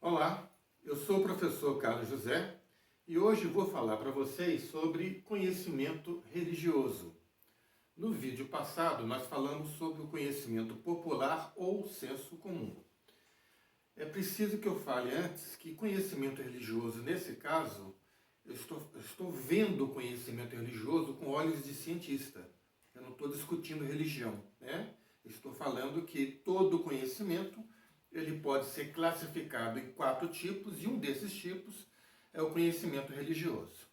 Olá, eu sou o professor Carlos José e hoje vou falar para vocês sobre conhecimento religioso. No vídeo passado nós falamos sobre o conhecimento popular ou senso comum. É preciso que eu fale antes que conhecimento religioso, nesse caso, eu estou vendo o conhecimento religioso com olhos de cientista. Eu não estou discutindo religião, né? Estou falando que todo conhecimento ele pode ser classificado em 4 tipos e um desses tipos é o conhecimento religioso.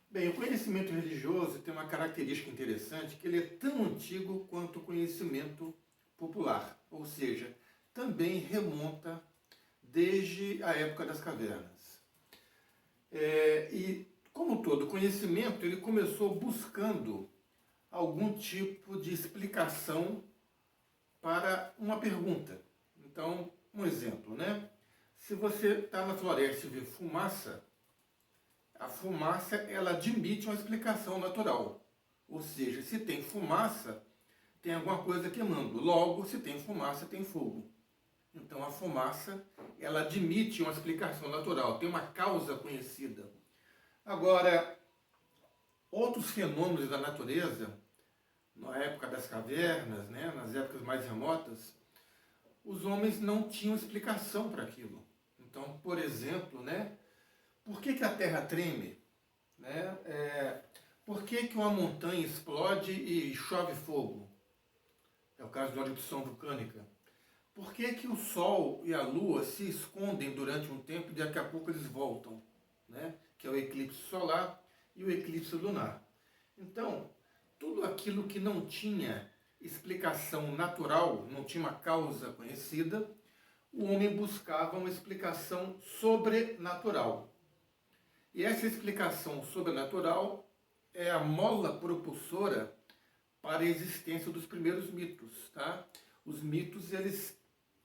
Bem, o conhecimento religioso tem uma característica interessante, que ele é tão antigo quanto o conhecimento popular, ou seja, também remonta desde a época das cavernas. E como todo conhecimento, ele começou buscando algum tipo de explicação para uma pergunta. Então, um exemplo, né? Se você está na floresta e vê fumaça, a fumaça ela admite uma explicação natural. Ou seja, se tem fumaça, tem alguma coisa queimando. Logo, se tem fumaça, tem fogo. Então, a fumaça ela admite uma explicação natural, tem uma causa conhecida. Agora, outros fenômenos da natureza, na época das cavernas, né, nas épocas mais remotas, os homens não tinham explicação para aquilo. Então, por exemplo, né, por que a Terra treme? Né? Por que uma montanha explode e chove fogo? É o caso da erupção vulcânica. Por que o Sol e a Lua se escondem durante um tempo e daqui a pouco eles voltam? Né? Que é o eclipse solar e o eclipse lunar. Então, tudo aquilo que não tinha explicação natural, não tinha uma causa conhecida, o homem buscava uma explicação sobrenatural. E essa explicação sobrenatural é a mola propulsora para a existência dos primeiros mitos. Tá? Os mitos, eles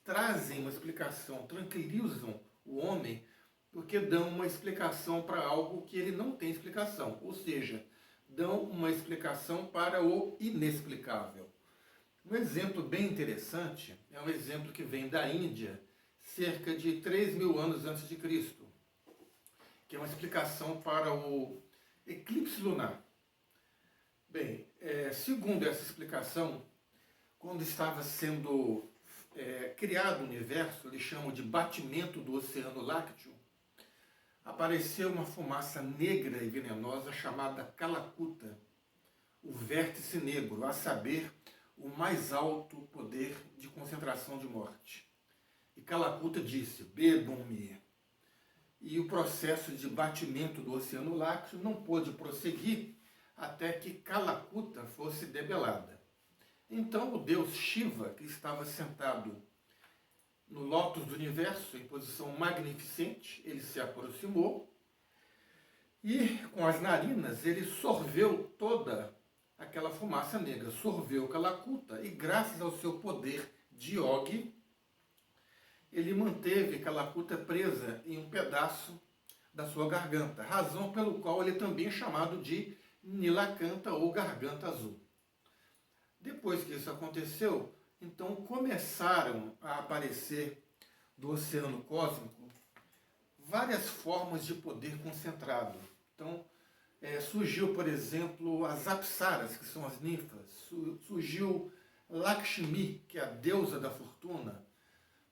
trazem uma explicação, tranquilizam o homem, porque dão uma explicação para algo que ele não tem explicação. Ou seja, dão uma explicação para o inexplicável. Um exemplo bem interessante é um exemplo que vem da Índia, cerca de 3.000 anos antes de Cristo, que é uma explicação para o eclipse lunar. Bem, segundo essa explicação, quando estava sendo criado o universo, eles chamam de batimento do Oceano Lácteo, apareceu uma fumaça negra e venenosa chamada Kalakuta, o vértice negro, a saber, o mais alto poder de concentração de morte. E Kalakuta disse, bebam-me. E o processo de batimento do Oceano Lácteo não pôde prosseguir até que Kalakuta fosse debelada. Então o deus Shiva, que estava sentado no lótus do universo, em posição magnificente, ele se aproximou e com as narinas ele sorveu toda aquela fumaça negra, sorveu Kalakuta e graças ao seu poder de yogi, ele manteve Kalakuta presa em um pedaço da sua garganta, razão pelo qual ele também é chamado de Nilakanta ou Garganta Azul. Depois que isso aconteceu, então começaram a aparecer do oceano cósmico várias formas de poder concentrado. Então, surgiu, por exemplo, as Apsaras, que são as ninfas, surgiu Lakshmi, que é a deusa da fortuna,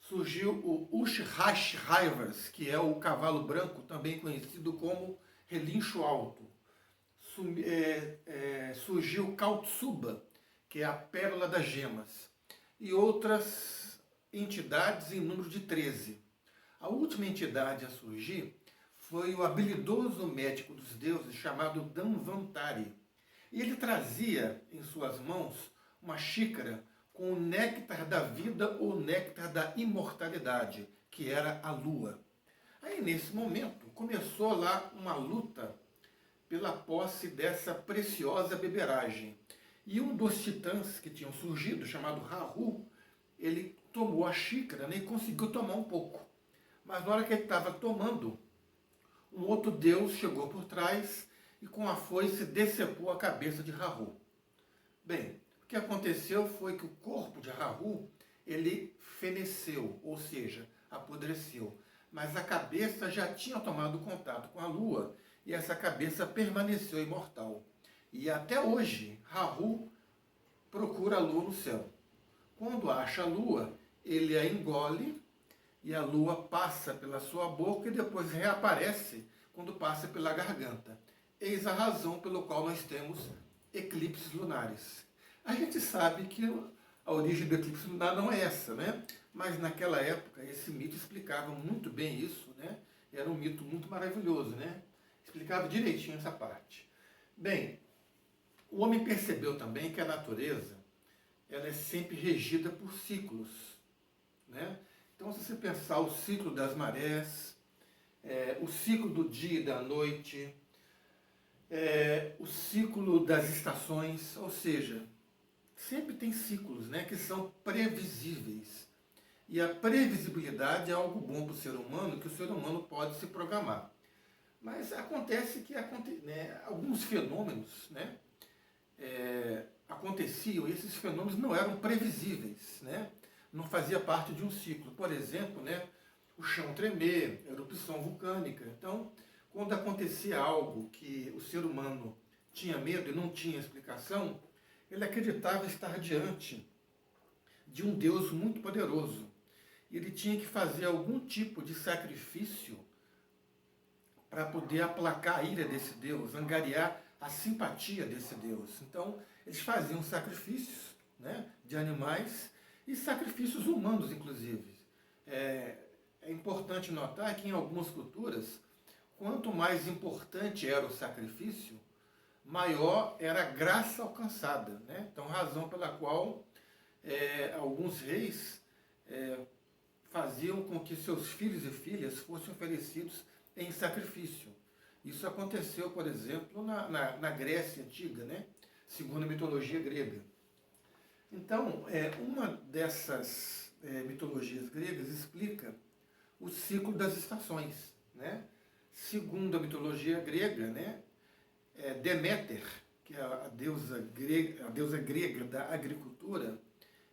surgiu o Ushrashraivas, que é o cavalo branco, também conhecido como relincho alto. Surgiu Kautsuba, que é a pérola das gemas, e outras entidades em número de 13. A última entidade a surgir foi o habilidoso médico dos deuses chamado Dhanvantari. E ele trazia em suas mãos uma xícara com o néctar da vida ou néctar da imortalidade, que era a lua. Aí, nesse momento, começou lá uma luta pela posse dessa preciosa beberagem. E um dos titãs que tinham surgido, chamado Rahu, ele tomou a xícara, né, e conseguiu tomar um pouco. Mas na hora que ele estava tomando, um outro deus chegou por trás e com a foice decepou a cabeça de Rahu. Bem, o que aconteceu foi que o corpo de Rahu, ele feneceu, ou seja, apodreceu. mas a cabeça já tinha tomado contato com a Lua e essa cabeça permaneceu imortal. E até hoje, Rahu procura a Lua no céu. Quando acha a Lua, ele a engole e a Lua passa pela sua boca e depois reaparece quando passa pela garganta. Eis a razão pela qual nós temos eclipses lunares. A gente sabe que a origem do eclipse lunar não é essa, né? Mas naquela época esse mito explicava muito bem isso, né? Era um mito muito maravilhoso, né? Explicava direitinho essa parte. Bem, o homem percebeu também que a natureza ela é sempre regida por ciclos, né? Então, se você pensar o ciclo das marés, o ciclo do dia e da noite, o ciclo das estações, ou seja, sempre tem ciclos, né, que são previsíveis. E a previsibilidade é algo bom para o ser humano, que o ser humano pode se programar. Mas acontece que alguns fenômenos, né, aconteciam e esses fenômenos não eram previsíveis, né, não fazia parte de um ciclo. Por exemplo, né, o chão tremer, erupção vulcânica. Então, quando acontecia algo que o ser humano tinha medo e não tinha explicação, ele acreditava estar diante de um Deus muito poderoso. Ele tinha que fazer algum tipo de sacrifício para poder aplacar a ira desse Deus, angariar a simpatia desse Deus. Então, eles faziam sacrifícios, né, de animais e sacrifícios humanos, inclusive. É importante notar que em algumas culturas, quanto mais importante era o sacrifício, maior era a graça alcançada, né? Então, razão pela qual alguns reis faziam com que seus filhos e filhas fossem oferecidos em sacrifício. Isso aconteceu, por exemplo, na Grécia Antiga, né? Segundo a mitologia grega. Então, uma dessas mitologias gregas explica o ciclo das estações, né? Segundo a mitologia grega, né? Deméter, que é a deusa grega da agricultura,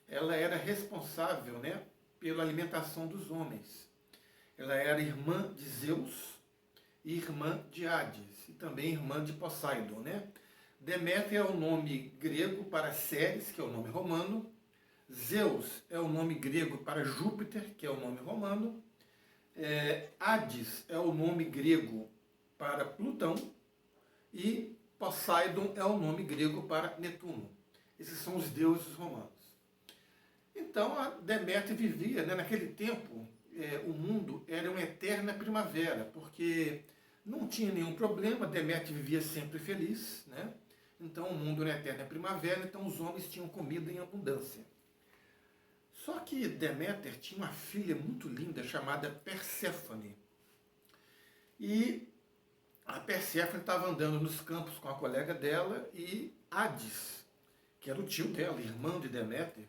ela era responsável, né, pela alimentação dos homens. Ela era irmã de Zeus e irmã de Hades, e também irmã de Poseidon, né? Deméter é o nome grego para Ceres, que é o nome romano. Zeus é o nome grego para Júpiter, que é o nome romano. Hades é o nome grego para Plutão. E Poseidon é o nome grego para Netuno. Esses são os deuses romanos. Então, a Deméter vivia, né, naquele tempo, o mundo era uma eterna primavera, porque não tinha nenhum problema, Deméter vivia sempre feliz, né? Então, o mundo era uma eterna primavera, então os homens tinham comida em abundância. Só que Deméter tinha uma filha muito linda chamada Perséfone. E a Perséfone estava andando nos campos com a colega dela e Hades, que era o tio dela, irmão de Deméter,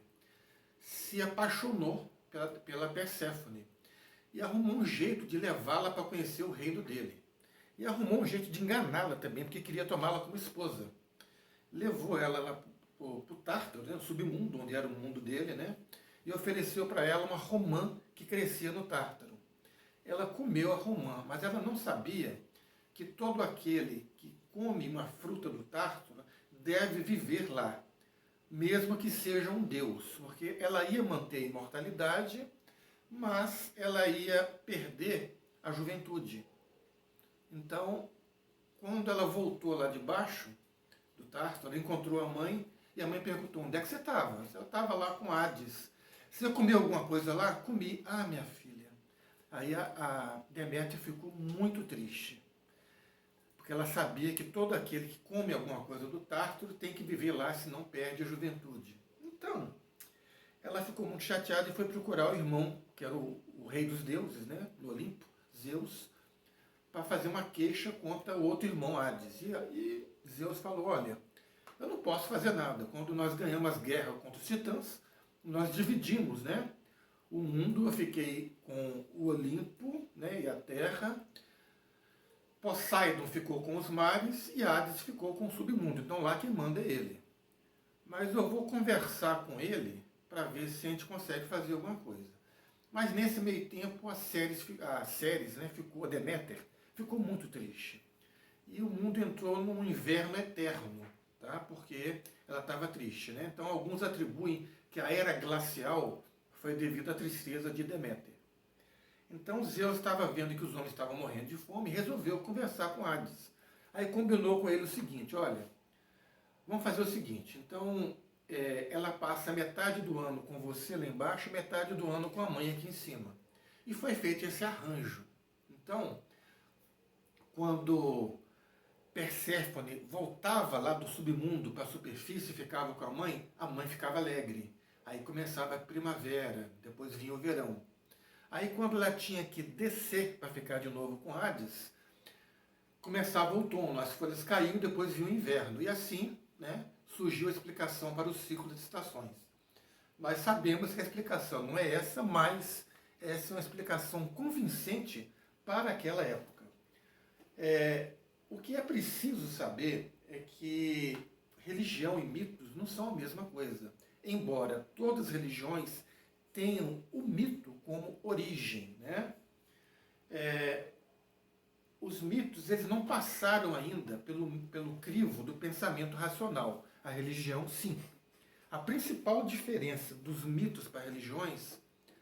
se apaixonou pela Perséfone e arrumou um jeito de levá-la para conhecer o reino dele. E arrumou um jeito de enganá-la também, porque queria tomá-la como esposa. Levou ela lá para o Tártaro, né, o submundo, onde era o mundo dele, né, e ofereceu para ela uma romã que crescia no Tártaro. Ela comeu a romã, mas ela não sabia que todo aquele que come uma fruta do Tártaro deve viver lá, mesmo que seja um deus, porque ela ia manter a imortalidade, mas ela ia perder a juventude. Então, quando ela voltou lá de baixo do Tártaro, ela encontrou a mãe e a mãe perguntou: onde é que você estava? Eu estava lá com Hades. Você comeu alguma coisa lá? Comi. Ah, minha filha. Aí a Deméter ficou muito triste, porque ela sabia que todo aquele que come alguma coisa do Tártaro tem que viver lá, senão perde a juventude. Então, ela ficou muito chateada e foi procurar o irmão, que era o rei dos deuses, né, do Olimpo, Zeus, para fazer uma queixa contra o outro irmão, Hades. E Zeus falou: olha, eu não posso fazer nada. Quando nós ganhamos as guerras contra os titãs, nós dividimos, né, o mundo. Eu fiquei com o Olimpo, né, e a terra. Poseidon ficou com os mares e Hades ficou com o submundo. Então lá quem manda é ele. Mas eu vou conversar com ele para ver se a gente consegue fazer alguma coisa. Mas nesse meio tempo a Ceres, né, a Deméter, ficou muito triste. E o mundo entrou num inverno eterno, tá? Porque ela estava triste, né? Então alguns atribuem que a era glacial foi devido à tristeza de Deméter. Então Zeus estava vendo que os homens estavam morrendo de fome e resolveu conversar com Hades. Aí combinou com ele o seguinte: olha, vamos fazer o seguinte, então ela passa metade do ano com você lá embaixo, metade do ano com a mãe aqui em cima. E foi feito esse arranjo. Então, quando Perséfone voltava lá do submundo para a superfície e ficava com a mãe ficava alegre. Aí começava a primavera, depois vinha o verão. Aí quando ela tinha que descer para ficar de novo com Hades, começava o outono, as folhas caíam, depois vinha o inverno. E assim, né, surgiu a explicação para o ciclo das estações. Mas sabemos que a explicação não é essa, mas essa é uma explicação convincente para aquela época. O que é preciso saber é que religião e mitos não são a mesma coisa. Embora todas as religiões tenham o mito como origem, né? Os mitos eles não passaram ainda pelo crivo do pensamento racional. A religião, sim. A principal diferença dos mitos para religiões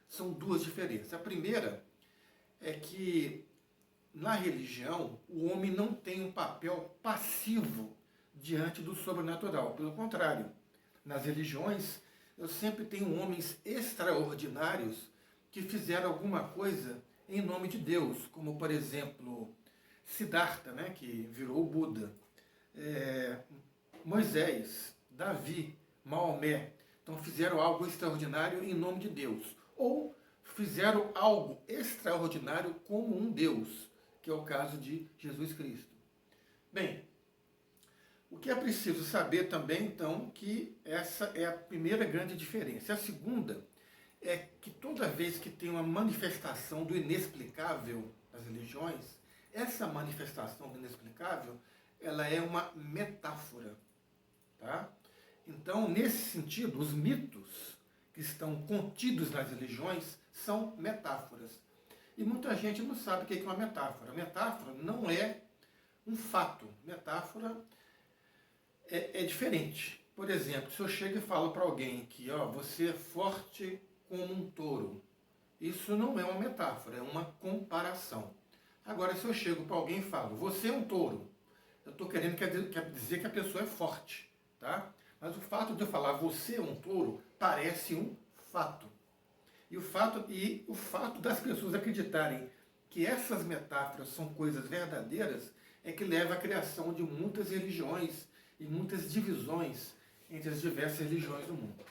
são duas diferenças. A primeira é que na religião o homem não tem um papel passivo diante do sobrenatural. Pelo contrário, nas religiões eu sempre tenho homens extraordinários que fizeram alguma coisa em nome de Deus, como por exemplo Siddhartha, né, que virou o Buda, Moisés, Davi, Maomé. Então fizeram algo extraordinário em nome de Deus. Ou fizeram algo extraordinário como um Deus, que é o caso de Jesus Cristo. Bem, o que é preciso saber também, então, que essa é a primeira grande diferença. A segunda é que toda vez que tem uma manifestação do inexplicável nas religiões, essa manifestação do inexplicável, ela é uma metáfora, tá? Então, nesse sentido, os mitos que estão contidos nas religiões são metáforas. E muita gente não sabe o que é uma metáfora. Metáfora não é um fato. Metáfora é diferente. Por exemplo, se eu chego e falo para alguém que você é forte como um touro, isso não é uma metáfora, é uma comparação. Agora, se eu chego para alguém e falo, você é um touro, eu estou querendo quer dizer que a pessoa é forte, tá? Mas o fato de eu falar você é um touro parece um fato. E o fato das pessoas acreditarem que essas metáforas são coisas verdadeiras é que leva à criação de muitas religiões e muitas divisões entre as diversas religiões do mundo.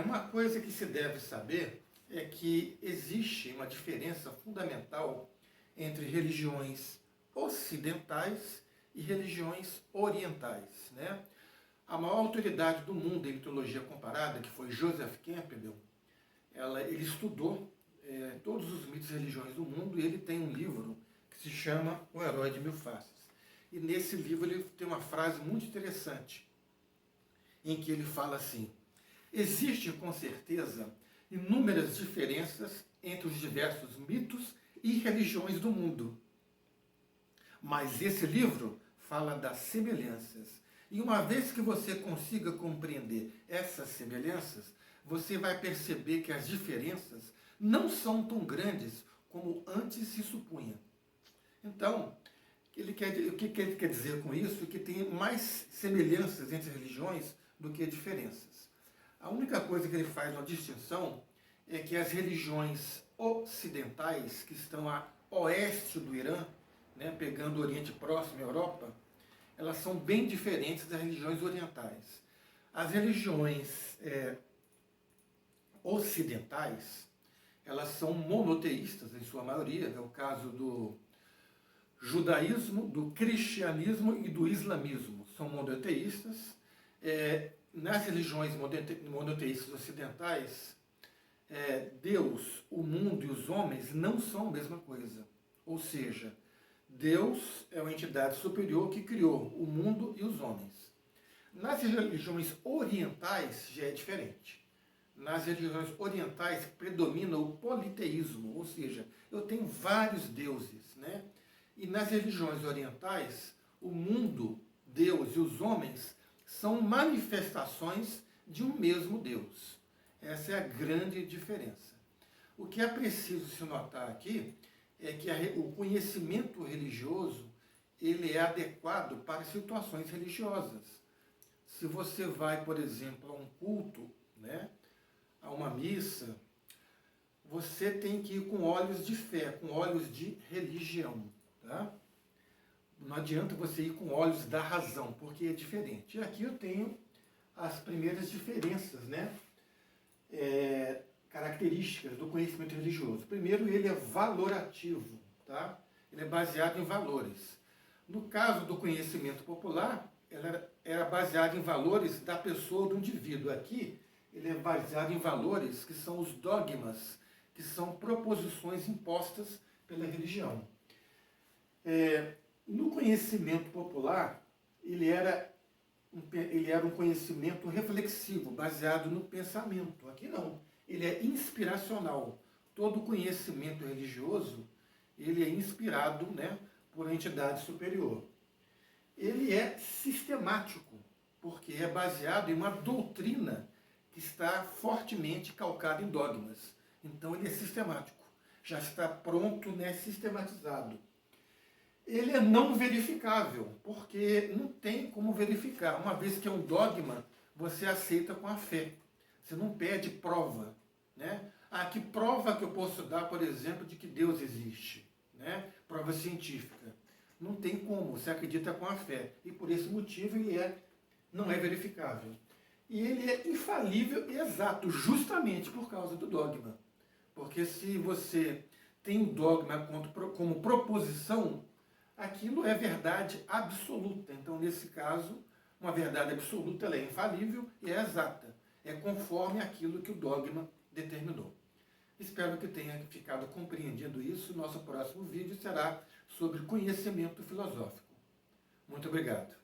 Uma coisa que se deve saber é que existe uma diferença fundamental entre religiões ocidentais e religiões orientais, né? A maior autoridade do mundo em mitologia comparada, que foi Joseph Campbell, ele estudou todos os mitos e religiões do mundo e ele tem um livro que se chama O Herói de Mil Faces. E nesse livro ele tem uma frase muito interessante, em que ele fala assim: existem com certeza inúmeras diferenças entre os diversos mitos e religiões do mundo. Mas esse livro fala das semelhanças. E uma vez que você consiga compreender essas semelhanças, você vai perceber que as diferenças não são tão grandes como antes se supunha. Então, o que ele quer dizer com isso é que tem mais semelhanças entre religiões do que diferenças. A única coisa que ele faz uma distinção é que as religiões ocidentais, que estão a oeste do Irã, né, pegando o Oriente Próximo e a Europa, elas são bem diferentes das religiões orientais. As religiões ocidentais, elas são monoteístas em sua maioria, é o caso do judaísmo, do cristianismo e do islamismo. São monoteístas. Nas religiões monoteístas ocidentais, Deus, o mundo e os homens não são a mesma coisa. Ou seja, Deus é uma entidade superior que criou o mundo e os homens. Nas religiões orientais já é diferente. nas religiões orientais predomina o politeísmo, ou seja, eu tenho vários deuses, né? E nas religiões orientais, o mundo, Deus e os homens são manifestações de um mesmo Deus. Essa é a grande diferença. O que é preciso se notar aqui é que o conhecimento religioso ele é adequado para situações religiosas. Se você vai, por exemplo, a um culto, né, a uma missa, você tem que ir com olhos de fé, com olhos de religião. Tá? Não adianta você ir com olhos da razão, porque é diferente. E aqui eu tenho as primeiras diferenças, né? Características do conhecimento religioso. Primeiro, ele é valorativo, tá? Ele é baseado em valores. No caso do conhecimento popular, ela era baseado em valores da pessoa, do indivíduo. Aqui, ele é baseado em valores que são os dogmas, que são proposições impostas pela religião. No conhecimento popular, ele era um conhecimento reflexivo, baseado no pensamento. Aqui não, ele é inspiracional. Todo conhecimento religioso, ele é inspirado, né, por entidade superior. Ele é sistemático, porque é baseado em uma doutrina que está fortemente calcada em dogmas. Então ele é sistemático, já está pronto, né, sistematizado. Ele é não verificável, porque não tem como verificar. Uma vez que é um dogma, você aceita com a fé. Você não pede prova. Né? Que prova que eu posso dar, por exemplo, de que Deus existe? Né? Prova científica. Não tem como, você acredita com a fé. E por esse motivo ele não é verificável. E ele é infalível e exato, justamente por causa do dogma. Porque se você tem o dogma como proposição, aquilo é verdade absoluta. Então, nesse caso, uma verdade absoluta ela é infalível e é exata. É conforme aquilo que o dogma determinou. Espero que tenha ficado compreendido isso. Nosso próximo vídeo será sobre conhecimento filosófico. Muito obrigado.